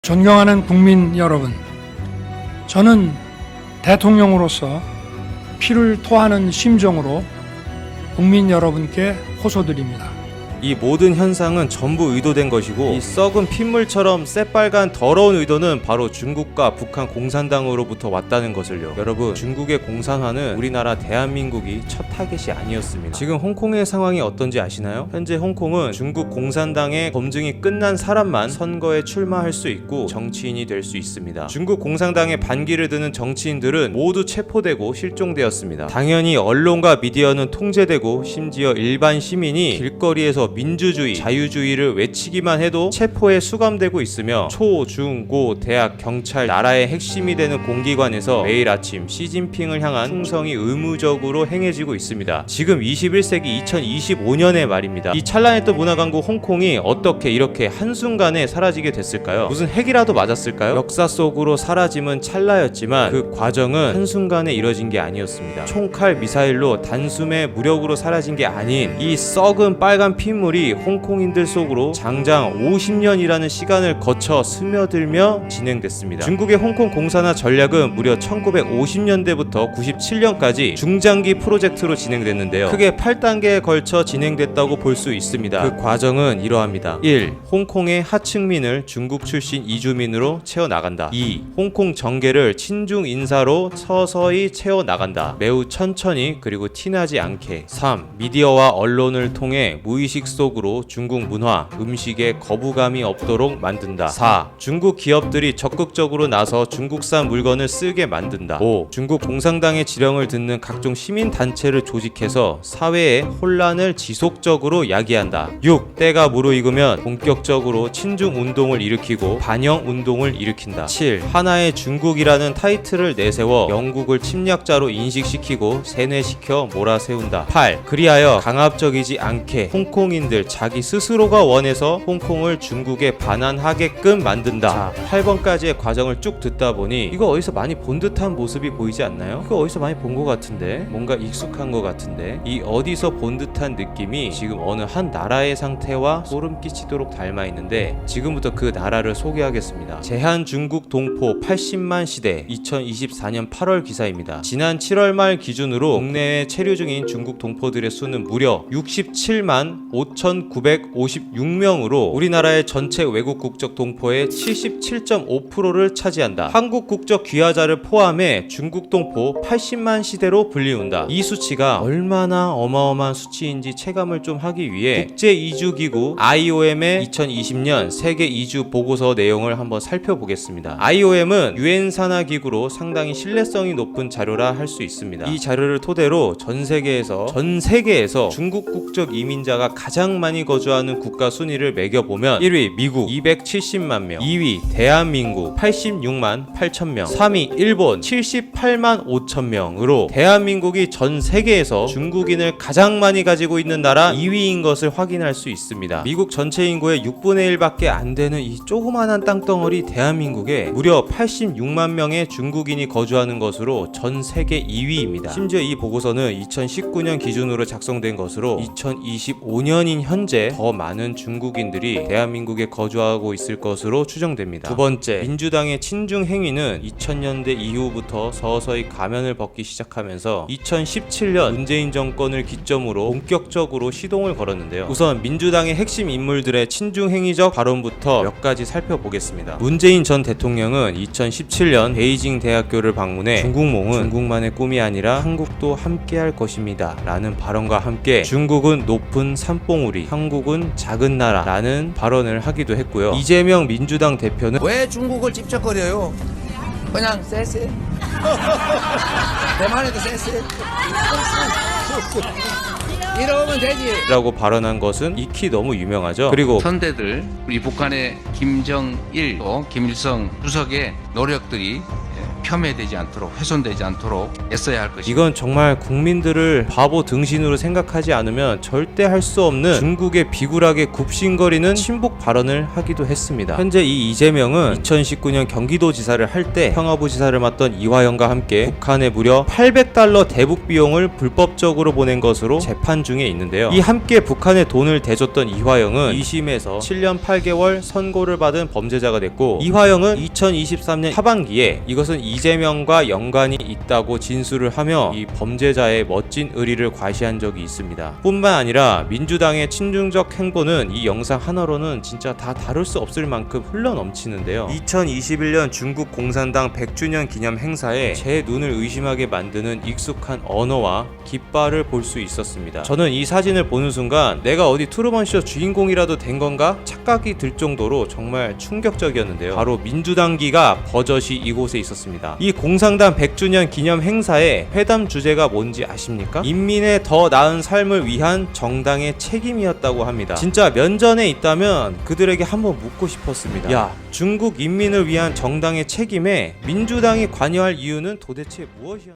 존경하는 국민 여러분, 저는 대통령으로서 피를 토하는 심정으로 국민 여러분께 호소드립니다. 이 모든 현상은 전부 의도된 것이고, 이 썩은 핏물처럼 새빨간 더러운 의도는 바로 중국과 북한 공산당으로부터 왔다는 것을요. 여러분, 중국의 공산화는 우리나라 대한민국이 첫 타겟이 아니었습니다. 지금 홍콩의 상황이 어떤지 아시나요? 현재 홍콩은 중국 공산당의 검증이 끝난 사람만 선거에 출마할 수 있고 정치인이 될 수 있습니다. 중국 공산당의 반기를 드는 정치인들은 모두 체포되고 실종되었습니다. 당연히 언론과 미디어는 통제되고, 심지어 일반 시민이 길거리에서 민주주의, 자유주의를 외치기만 해도 체포에 수감되고 있으며, 초, 중, 고, 대학, 경찰, 나라의 핵심이 되는 공기관에서 매일 아침 시진핑을 향한 충성이 의무적으로 행해지고 있습니다. 지금 21세기 2025년의 말입니다. 이 찬란했던 문화강국 홍콩이 어떻게 이렇게 한순간에 사라지게 됐을까요? 무슨 핵이라도 맞았을까요? 역사 속으로 사라짐은 찰나였지만 그 과정은 한순간에 이뤄진 게 아니었습니다. 총칼 미사일로 단숨에 무력으로 사라진 게 아닌 이 썩은 빨간 핏물이 홍콩인들 속으로 장장 50년이라는 시간을 거쳐 스며들며 진행됐습니다. 중국의 홍콩 공산화 전략은 무려 1950년대부터 97년까지 중장기 프로젝트로 진행됐는데요. 크게 8단계에 걸쳐 진행됐다고 볼 수 있습니다. 그 과정은 이러합니다. 1. 홍콩의 하층민을 중국 출신 이주민으로 채워나간다. 2. 홍콩 정계를 친중 인사로 서서히 채워나간다. 매우 천천히, 그리고 티나지 않게. 3. 미디어와 언론을 통해 무의식 속으로 중국 문화, 음식에 거부감이 없도록 만든다. 4. 중국 기업들이 적극적으로 나서 중국산 물건을 쓰게 만든다. 5. 중국 공산당의 지령을 듣는 각종 시민단체를 조직해서 사회의 혼란을 지속적으로 야기한다. 6. 때가 무르익으면 본격적으로 친중운동을 일으키고 반영운동을 일으킨다. 7. 하나의 중국이라는 타이틀을 내세워 영국을 침략자로 인식시키고 세뇌시켜 몰아세운다. 8. 그리하여 강압적이지 않게 홍콩인들 자기 스스로가 원해서 홍콩을 중국에 반환하게끔 만든다. 자, 8번까지의 과정을 쭉 듣다 보니 이거 어디서 많이 본 듯한 모습이 보이지 않나요? 이거 어디서 많이 본 것 같은데, 뭔가 익숙한 것 같은데, 이 어디서 본 듯한 느낌이 지금 어느 한 나라의 상태와 소름 끼치도록 닮아 있는데, 지금부터 그 나라를 소개하겠습니다. 제한중국 동포 80만 시대, 2024년 8월 기사입니다. 지난 7월 말 기준으로 국내에 체류 중인 중국 동포들의 수는 무려 67만 5,956명으로 우리나라의 전체 외국 국적 동포의 77.5%를 차지한다. 한국 국적 귀화자를 포함해 중국 동포 80만 시대로 불리운다. 이 수치가 얼마나 어마어마한 수치인지 체감을 좀 하기 위해 국제이주기구 IOM의 2020년 세계 이주 보고서 내용을 한번 살펴보겠습니다. IOM은 유엔 산하 기구로 상당히 신뢰성이 높은 자료라 할 수 있습니다. 이 자료를 토대로 전 세계에서 중국 국적 이민자가 가장 많이 거주하는 국가 순위를 매겨보면 1위 미국 270만 명, 2위 대한민국 86만 8천 명, 3위 일본 78만 5천 명으로 대한민국이 전 세계에서 중국인을 가장 많이 가지고 있는 나라 2위인 것을 확인할 수 있습니다. 미국 전체 인구의 6분의 1밖에 안 되는 이 조그만한 땅덩어리 대한민국에 무려 86만 명의 중국인이 거주하는 것으로 전 세계 2위입니다. 심지어 이 보고서는 2019년 기준으로 작성된 것으로 2025년인 현재 더 많은 중국인들이 대한민국에 거주하고 있을 것으로 추정됩니다. 두 번째, 민주당의 친중 행위는 2000년대 이후부터 서서히 가면을 벗기 시작하면서 2017년 문재인 정권을 기점으로 본격적으로 시동을 걸었는데요. 우선 민주당의 핵심 인물들의 친중 행위적 발언부터 몇 가지 살펴보겠습니다. 문재인 전 대통령은 2017년 베이징 대학교를 방문해 중국몽은 중국만의 꿈이 아니라 한국도 함께할 것입니다 라는 발언과 함께 중국은 높은 산봉우리, 한국은 작은 나라 라는 발언을 하기도 했고요. 이재명 민주당 대표는 왜 중국을 찝쩍거려요? 그냥 쎄쎄. 대만에도 쎄쎄. 이러면 되지 라고 발언한 것은 익히 너무 유명하죠. 그리고 선대들, 우리 북한의 김정일 또 김일성 주석의 노력들이 폄훼되지 않도록 훼손되지 않도록 애써야 할 것입니다. 이건 정말 국민들을 바보 등신으로 생각하지 않으면 절대 할 수 없는 중국의 비굴하게 굽신거리는 친북 발언을 하기도 했습니다. 현재 이 이재명은 2019년 경기도지사를 할 때 평화부지사를 맡던 이화영과 함께 북한에 무려 $800 대북 비용을 불법적으로 보낸 것으로 재판 중에 있는데요. 이 함께 북한에 돈을 대줬던 이화영은 2심에서 7년 8개월 선고를 받은 범죄자가 됐고, 이화영은 2023년 하반기에 이것은 이재명과 연관이 있다고 진술을 하며 이 범죄자의 멋진 의리를 과시한 적이 있습니다. 뿐만 아니라 민주당의 친중적 행보는 이 영상 하나로는 진짜 다 다룰 수 없을 만큼 흘러넘치는데요. 2021년 중국 공산당 100주년 기념 행사에 제 눈을 의심하게 만드는 익숙한 언어와 깃발을 볼 수 있었습니다. 저는 이 사진을 보는 순간 내가 어디 트루먼쇼 주인공이라도 된 건가 착각이 들 정도로 정말 충격적이었는데요. 바로 민주당기가 버젓이 이곳에 있었습니다. 이 공산당 100주년 기념 행사의 회담 주제가 뭔지 아십니까? 인민의 더 나은 삶을 위한 정당의 책임이었다고 합니다. 진짜 면전에 있다면 그들에게 한번 묻고 싶었습니다. 야, 중국 인민을 위한 정당의 책임에 민주당이 관여할 이유는 도대체 무엇이었나?